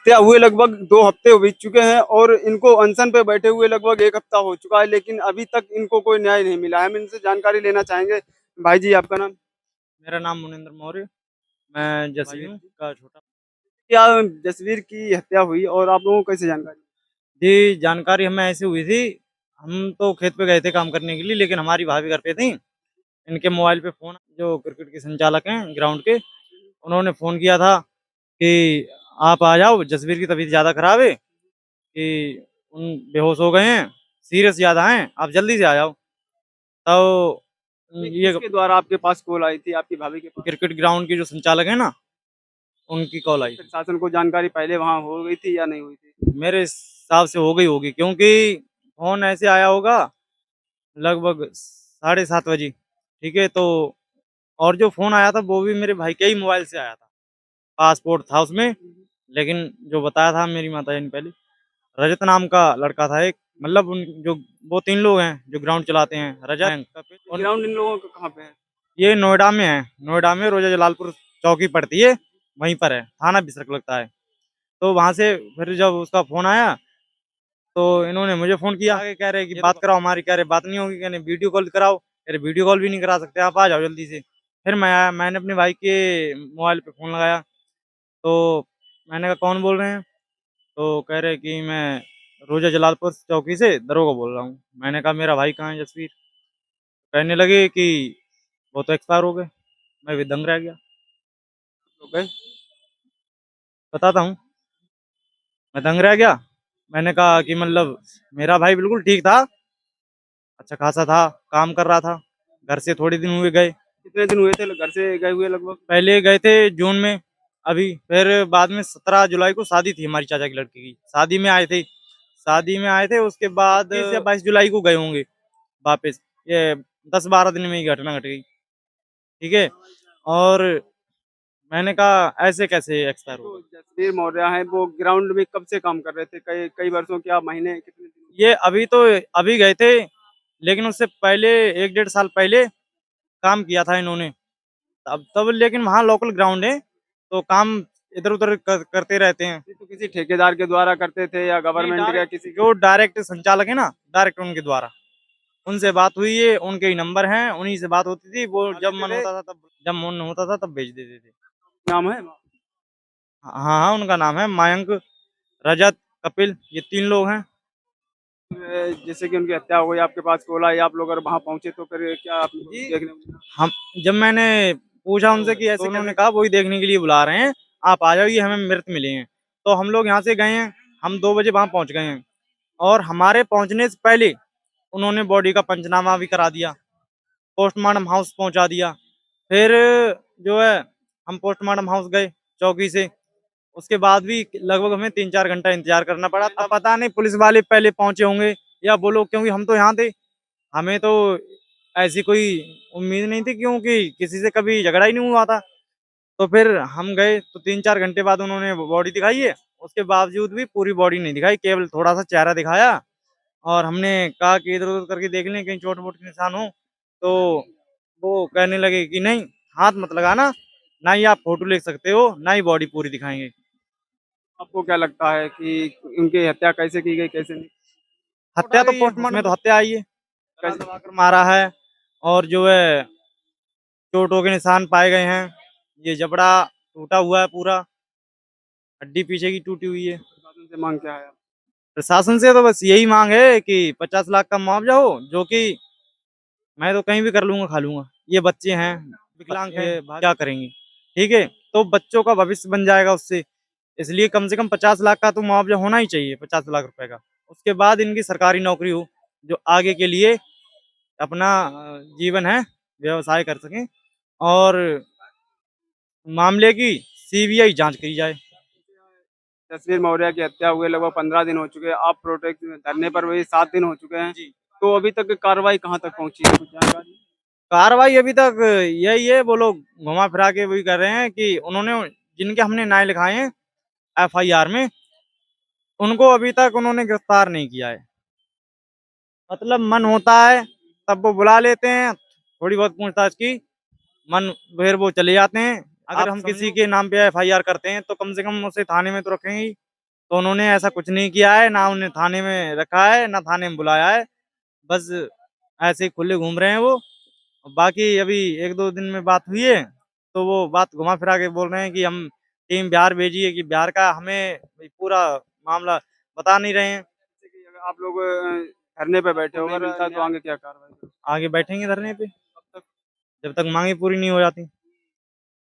हत्या हुए लगभग 2 हफ्ते बीत चुके हैं और इनको अनशन पे बैठे हुए लगभग 1 हफ्ता हो चुका है, लेकिन अभी तक इनको कोई न्याय नहीं मिला है। हम इनसे जानकारी लेना चाहेंगे। भाई जी, आपका नाम? मेरा नाम मुनिंद्र मौर्य। मैं भाई जसीम का छोटा। क्या जसवीर की हत्या हुई और आप लोगों को कैसे जानकारी? जी, जानकारी हमें ऐसी हुई थी, हम तो खेत पे गए थे काम करने के लिए, लेकिन हमारी भाभी घर पे थीं। इनके मोबाइल पे फ़ोन जो क्रिकेट के संचालक हैं ग्राउंड के, उन्होंने फ़ोन किया था कि आप आ जाओ, जसवीर की तबीयत ज़्यादा ख़राब है कि उन बेहोश हो गए हैं, सीरियस ज़्यादा हैं, आप जल्दी से आ जाओ। तो ये ये किसके द्वारा आपके पास कॉल आई थी, आपकी भाभी के पास? क्रिकेट ग्राउंड के जो संचालक हैं ना, उनकी कॉल आई थी। प्रशासन को जानकारी पहले वहाँ हो गई थी या नहीं हुई थी? मेरे हिसाब से हो गई होगी, क्योंकि फ़ोन ऐसे आया होगा लगभग साढ़े 7 बजे, ठीक है? तो और जो फ़ोन आया था वो भी मेरे भाई के ही मोबाइल से आया था। पासपोर्ट था उसमें, लेकिन जो बताया था मेरी माताजी ने पहले, रजत नाम का लड़का था एक, मतलब उन जो वो 3 लोग हैं जो ग्राउंड चलाते हैं, रजत, मयंक, कपिल और ग्राउंड इन लोगों का कहाँ पे है? ये नोएडा में है। नोएडा में रोजा जलालपुर चौकी पड़ती है, वहीं पर है, थाना बिसरख लगता है। तो वहाँ से फिर जब उसका फ़ोन आया, तो इन्होंने मुझे फ़ोन किया, आगे कह रहे कि बात कराओ हमारी, कह रहे बात नहीं होगी, कह रहे वीडियो कॉल कराओ, कह रहे वीडियो कॉल भी नहीं करा सकते, आप आ जाओ जल्दी से। फिर मैं आया, मैंने अपने भाई के मोबाइल पे फ़ोन लगाया, तो मैंने कहा कौन बोल रहे हैं? तो कह रहे कि मैं रोजा जलालपुर चौकी से दरोगा बोल रहा हूँ। मैंने कहा मेरा भाई कहाँ है जसवीर? कहने लगे कि वो तो एक्सपायर हो गए। मैं भी दंग रह गया। तो गए? बताता हूँ, मैं दंग रह गया। मैंने कहा कि मतलब मेरा भाई बिल्कुल ठीक था, अच्छा खासा था, काम कर रहा था, घर से थोड़े दिन हुए गए। कितने दिन हुए थे घर से गए हुए लगभग? पहले गए थे जून में, अभी फिर बाद में 17 जुलाई को शादी थी हमारी चाचा की लड़की की, शादी में आए थे। शादी में आए थे, उसके बाद 20 या 22 जुलाई को गए होंगे वापस। ये 10-12 दिन में ही घटना घट गई, ठीक है? और मैंने कहा ऐसे कैसे एक्सपायर हो जो गए? जसवीर मौर्य हैं वो ग्राउंड में कब से काम कर रहे थे? कई कई वर्षों क्या महीने कितने दिन? ये अभी गए थे, लेकिन उससे पहले 1 डेढ़ साल पहले काम किया था इन्होंने। अब तब लेकिन वहाँ लोकल ग्राउंड है, तो काम इधर-उधर करते रहते हैं। ये तो किसी ठेकेदार के द्वारा करते थे या नहीं, गवर्नमेंट का किसी? जो डायरेक्ट संचालक है ना, डायरेक्ट उनके द्वारा। उनसे बात हुई है, उनके ही नंबर हैं, उन्हीं से बात होती थी। वो जब मन होता था तब भेज देते थे। नाम है? हाँ, हाँ, उनका नाम है मयंक, रजत, कपिल, ये 3 लोग हैं। जैसे कि उनकी हत्या हो गई, आपके पास कॉल आई, आप लोग अगर वहाँ पहुँचे तो फिर क्या आपको जी, देखने को मिला? हम जब मैंने पूछा उनसे कि ऐसे उन्होंने कहा वही देखने के लिए बुला रहे हैं, आप आ जाओ, ये हमें मृत मिले हैं। तो हम लोग यहाँ से गए हैं, हम 2 बजे वहाँ पहुँच गए हैं और हमारे पहुँचने से पहले उन्होंने बॉडी का पंचनामा भी करा दिया, पोस्टमार्टम हाउस पहुँचा दिया। फिर जो है हम पोस्टमार्टम हाउस गए चौकी से, उसके बाद भी लगभग हमें 3-4 घंटा इंतज़ार करना पड़ा। अब पता नहीं पुलिस वाले पहले पहुँचे होंगे या वो लोग, क्योंकि हम तो यहाँ थे। हमें तो ऐसी कोई उम्मीद नहीं थी, क्योंकि किसी से कभी झगड़ा ही नहीं हुआ था। तो फिर हम गए तो 3-4 घंटे बाद उन्होंने बॉडी दिखाई है, उसके बावजूद भी पूरी बॉडी नहीं दिखाई, केवल थोड़ा-सा चेहरा दिखाया और हमने कहा कि इधर-उधर करके देख लें कहीं चोट-वोट के निशान हो। तो वो कहने लगे कि नहीं, हाथ मत लगाना, ना ही आप फ़ोटो ले सकते हो, ना ही बॉडी पूरी दिखाएँगे। आपको क्या लगता है कि उनकी हत्या कैसे की गई, कैसे नहीं? हत्या तो पोस्टमार्टम में तो हत्या आई है, कैसे? दबा-दबा कर मारा है और जो है चोटों के निशान पाए गए हैं। ये जबड़ा टूटा हुआ है पूरा, हड्डी पीछे की टूटी हुई है। प्रशासन से मांग क्या है? प्रशासन से तो बस यही माँग है कि 50 लाख का मुआवज़ा हो, जो कि मैं तो कहीं भी कर लूँगा, खा लूँगा। ये बच्चे हैं, विकलांग हैं, क्या करेंगे? ठीक है? तो बच्चों का भविष्य बन जाएगा उससे, इसलिए कम से कम 50 लाख का तो मुआवज़ा होना ही चाहिए, 50 लाख रुपए का। उसके बाद इनकी सरकारी नौकरी हो, जो आगे के लिए अपना जीवन है, व्यवसाय कर सकें और मामले की सीबीआई जाँच करी जाए। जसवीर मौर्य की हत्या हुए लगभग 15 दिन हो चुके हैं। आप प्रोटेस्ट धरने पर वही 7 दिन हो चुके हैं। जी। तो अभी तक कार्रवाई कहाँ तक पहुँची है? कुछ जानकारी? कार्रवाई अभी तक यही है, वो लोग घुमा-फिरा के वही कर रहे हैं कि उन्होंने जिनके हमने नाम लिखाए हैं एफआईआर में, उनको अभी तक उन्होंने गिरफ्तार नहीं किया है। मतलब मन होता है, तब वो बुला लेते हैं, थोड़ी बहुत पूछताछ की, मन फिर वो चले जाते हैं। अगर हम किसी के नाम पे एफआईआर करते हैं, तो कम से कम उसे थाने में तो रखेंगे ही। तो उन्होंने ऐसा कुछ नहीं किया है, ना उन्हें थाने में रखा है, ना थाने में बुलाया है। बस ऐसे ही खुले घूम रहे हैं वो। बाकी अभी 1-2 दिन में बात हुई है, तो वो बात घुमा फिरा के बोल रहे हैं कि हम टीम बिहार भेजी है, कि बिहार का हमें पूरा मामला बता नहीं रहे हैं। जैसे कि अगर आप लोग धरने पे बैठे हो, अगर नहीं मिलता है तो आगे क्या कार्रवाई करोगे? आगे बैठेंगे धरने पे, कब तक? जब तक मांगे पूरी नहीं हो जाती।